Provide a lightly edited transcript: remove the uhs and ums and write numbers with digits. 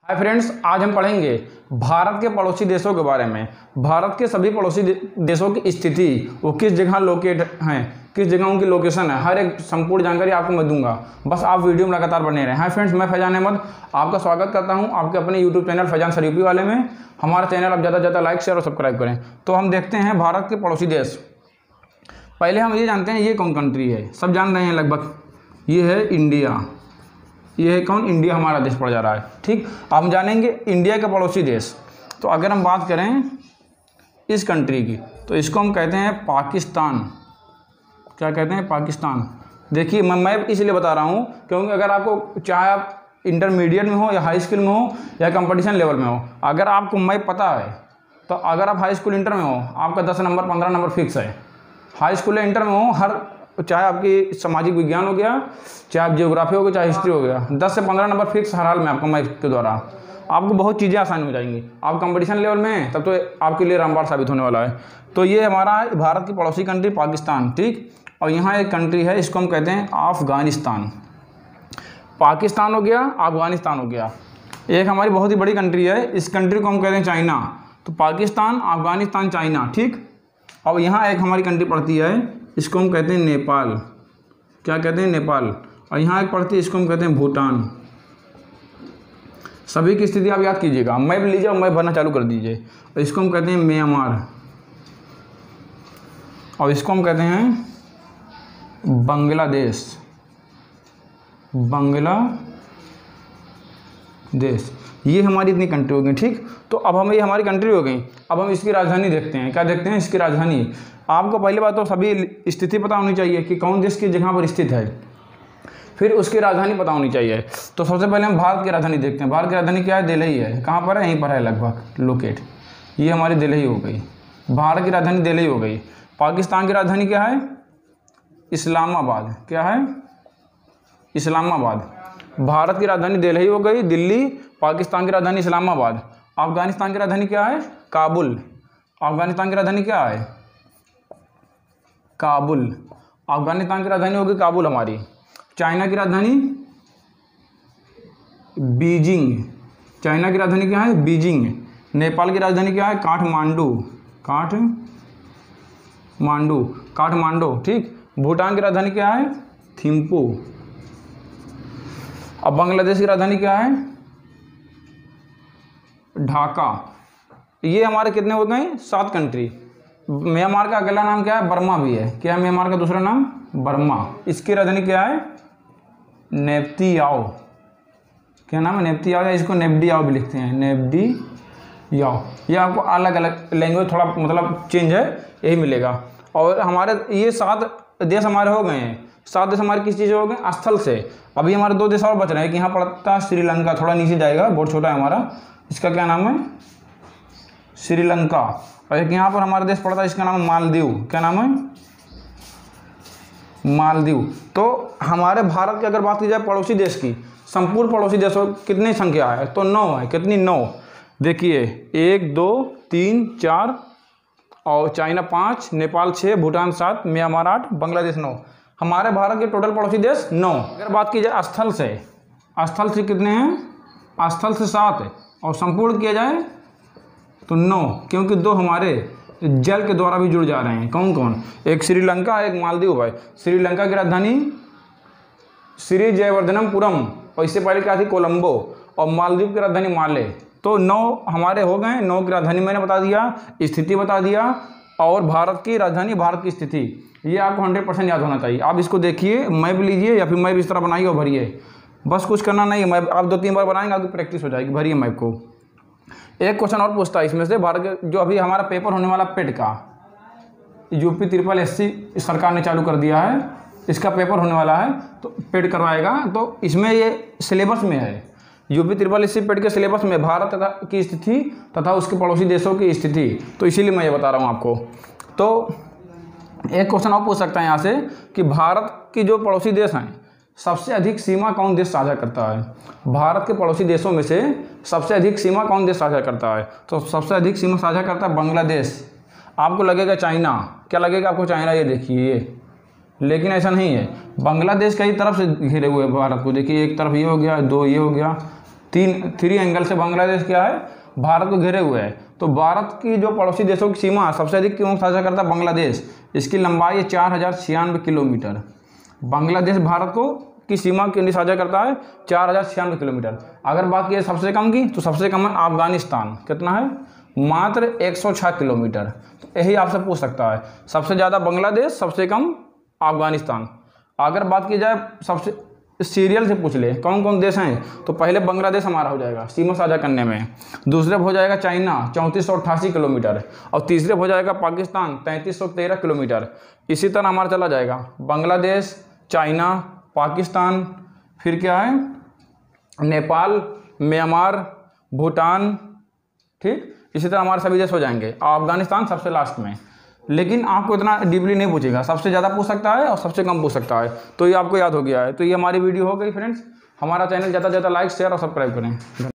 Hi friends, आज हम पढ़ेंगे भारत के पड़ोसी देशों के बारे में। भारत के सभी पड़ोसी देशों की स्थिति, वो किस जगह लोकेट हैं, किस जगह उनकी लोकेशन है, हर एक संपूर्ण जानकारी आपको मैं दूंगा। बस आप वीडियो में लगातार बने रहें। हाय फ्रेंड्स, मैं फैजान अहमद आपका स्वागत करता हूं आपके अपने YouTube channel Faizan sir UP वाले में। हमारा चैनल आप ज़्यादा से ज़्यादा लाइक शेयर और सब्सक्राइब करें। तो हम देखते हैं भारत के पड़ोसी देश। पहले हम ये जानते हैं ये कौन कंट्री है, सब जान रहे हैं लगभग। ये है इंडिया। ये है कौन? इंडिया हमारा देश पड़ जा रहा है। ठीक, अब हम जानेंगे इंडिया के पड़ोसी देश। तो अगर हम बात करें इस कंट्री की, तो इसको हम कहते हैं पाकिस्तान। क्या कहते हैं? पाकिस्तान। देखिए, मैं इसलिए बता रहा हूँ क्योंकि अगर आपको, चाहे आप इंटरमीडिएट में हो या हाई स्कूल में हो या कंपटीशन लेवल में हो, अगर आपको मैप पता है तो अगर आप हाई स्कूल इंटर में हो, आपका 10 नंबर 15 नंबर फिक्स है। हाई स्कूल या इंटर में हो, हर चाहे आपकी सामाजिक विज्ञान हो गया, चाहे आप जियोग्राफी हो गया, चाहे हिस्ट्री हो गया, 10 से 15 नंबर फिक्स हर हाल में आपको मैथ के द्वारा आपको बहुत चीज़ें आसान हो जाएंगी। आप कंपटीशन लेवल में हैं तब तो आपके लिए रामबाण साबित होने वाला है। तो ये हमारा भारत की पड़ोसी कंट्री पाकिस्तान। ठीक, और यहाँ एक कंट्री है, इसको हम कहते हैं अफगानिस्तान। पाकिस्तान हो गया, अफगानिस्तान हो गया। एक हमारी बहुत ही बड़ी कंट्री है, इस कंट्री को हम कहते हैं चाइना। तो पाकिस्तान, अफगानिस्तान, चाइना। ठीक, और यहाँ एक हमारी कंट्री पड़ती है, इसको हम कहते हैं नेपाल। क्या कहते हैं? नेपाल। और यहाँ एक पड़ती है, इसको हम कहते हैं भूटान। सभी की स्थिति आप याद कीजिएगा, मैप लीजिए और मैप भरना चालू कर दीजिए। और इसको हम कहते हैं म्यांमार, और इसको हम कहते हैं बांग्लादेश। बांग्लादेश। ये हमारी इतनी कंट्री हो गई। ठीक, तो अब हम, ये हमारी कंट्री हो गई। अब हम इसकी राजधानी देखते हैं। क्या देखते हैं? इसकी राजधानी। आपको पहली बात तो सभी स्थिति पता होनी चाहिए कि कौन देश की जगह पर स्थित है, फिर उसकी राजधानी पता होनी चाहिए। तो सबसे पहले हम भारत की राजधानी देखते हैं। भारत की राजधानी क्या है? दिल्ली है। कहाँ पर है? यहीं पर है लगभग लोकेट। ये हमारी दिल्ली हो गई। भारत की राजधानी दिल्ली हो गई। पाकिस्तान की राजधानी क्या है? इस्लामाबाद। क्या है? इस्लामाबाद। भारत की राजधानी दिल्ली हो गई, दिल्ली। पाकिस्तान की राजधानी इस्लामाबाद। अफगानिस्तान की राजधानी क्या है? काबुल। अफगानिस्तान की राजधानी क्या है? काबुल। अफगानिस्तान की राजधानी होगी काबुल हमारी। चाइना की राजधानी बीजिंग। चाइना की राजधानी क्या है? बीजिंग। नेपाल की राजधानी क्या है? काठमांडू। काठमांडू। ठीक, भूटान की राजधानी क्या है? थिम्पू। अब बांग्लादेश की राजधानी क्या है? ढाका। ये हमारे कितने हो गए? 7 कंट्री। म्यांमार का अगला नाम क्या है? बर्मा भी है। क्या है म्यांमार का दूसरा नाम? बर्मा। इसकी राजधानी क्या है? नेप्तियाओ। क्या नाम है? नेप्तियाओ, या इसको नेप्डियाओ भी लिखते हैं। नेप्डियाओ। ये आपको अलग अलग लैंग्वेज थोड़ा मतलब चेंज है, यही मिलेगा। और हमारे ये 7 देश हमारे हो गए हैं। 7 देश हमारे किस चीज़ हो गए? स्थल से। अभी हमारे 2 देश और बच रहे हैं कि यहाँ पड़ता है श्रीलंका, थोड़ा नीचे जाएगा, बहुत छोटा है हमारा। इसका क्या नाम है? श्रीलंका। और एक यहाँ पर हमारा देश पड़ता है, इसका नाम है मालदीव। क्या नाम है? मालदीव। तो हमारे भारत की अगर बात की जाए पड़ोसी देश की, संपूर्ण पड़ोसी देशों कितनी संख्या है? तो 9 है। कितनी? 9। देखिए, 1 2 3 4, और चाइना 5, नेपाल 6, भूटान 7, म्यांमार 8, बांग्लादेश 9। हमारे भारत के टोटल पड़ोसी देश 9। अगर बात की जाए स्थल से कितने हैं? स्थल से 7 है, और संपूर्ण किया जाए तो 9, क्योंकि 2 हमारे जल के द्वारा भी जुड़ जा रहे हैं। कौन कौन? एक श्रीलंका, एक मालदीव भाई। श्रीलंका की राजधानी श्री जयवर्धनपुरम, और इससे पहले क्या थी? कोलंबो। और मालदीव की राजधानी माले। तो 9 हमारे हो गए। 9 की राजधानी मैंने बता दिया, स्थिति बता दिया, और भारत की राजधानी, भारत की स्थिति, ये आपको 100% याद होना चाहिए। आप इसको देखिए, मैप लीजिए या फिर मैप इस तरह बनाइए और भरिए। बस कुछ करना नहीं है, मैप आप 2-3 बार बनाएंगे, आपकी प्रैक्टिस हो जाएगी। भरिए मैप को। एक क्वेश्चन और पूछता है इसमें से, भारत के जो अभी हमारा पेपर होने वाला पेट का, यूपी ट्रिपल एससी सरकार ने चालू कर दिया है, इसका पेपर होने वाला है, तो पेट करवाएगा। तो इसमें ये सिलेबस में है, यूपी ट्रिपल एससी पेट के सिलेबस में भारत की स्थिति तथा उसके पड़ोसी देशों की स्थिति। तो इसीलिए मैं ये बता रहा हूँ आपको। तो एक क्वेश्चन और पूछ सकता है यहाँ से कि भारत की जो पड़ोसी देश हैं, सबसे अधिक सीमा कौन देश साझा करता है? भारत के पड़ोसी देशों में से सबसे अधिक सीमा कौन देश साझा करता है? तो सबसे अधिक सीमा साझा करता है बांग्लादेश। आपको लगेगा चाइना। क्या लगेगा आपको? चाइना। ये देखिए, ये, लेकिन ऐसा नहीं है। बांग्लादेश कई तरफ से घिरे हुए हैं भारत को। देखिए, एक तरफ ये हो गया, 2 ये हो गया, थ्री एंगल से बांग्लादेश क्या है, भारत को घेरे हुए है। तो भारत की जो पड़ोसी देशों की सीमा सबसे अधिक क्यों साझा करता है, बांग्लादेश। इसकी लंबाई है 4096 किलोमीटर। बांग्लादेश भारत को की सीमा के लिए साझा करता है 4096 किलोमीटर। अगर बात की सबसे कम की, तो सबसे कम है अफगानिस्तान, कितना है, मात्र 106 किलोमीटर। तो यही आपसे पूछ सकता है, सबसे ज़्यादा बांग्लादेश, सबसे कम अफगानिस्तान। अगर बात की जाए सबसे सीरियल से पूछ ले कौन कौन देश हैं, तो पहले बांग्लादेश हमारा हो जाएगा सीमा साझा करने में, दूसरे हो जाएगा चाइना 3488 किलोमीटर, और तीसरे हो जाएगा पाकिस्तान 3313 किलोमीटर। इसी तरह हमारा चला जाएगा बांग्लादेश, चाइना, पाकिस्तान, फिर क्या है, नेपाल, म्यांमार, भूटान, ठीक। इसी तरह हमारे सभी देश हो जाएंगे, अफगानिस्तान सबसे लास्ट में। लेकिन आपको इतना डीपली नहीं पूछेगा, सबसे ज़्यादा पूछ सकता है और सबसे कम पूछ सकता है। तो ये आपको याद हो गया है। तो ये हमारी वीडियो हो गई फ्रेंड्स। हमारा चैनल ज़्यादा से ज़्यादा लाइक, शेयर और सब्सक्राइब करें।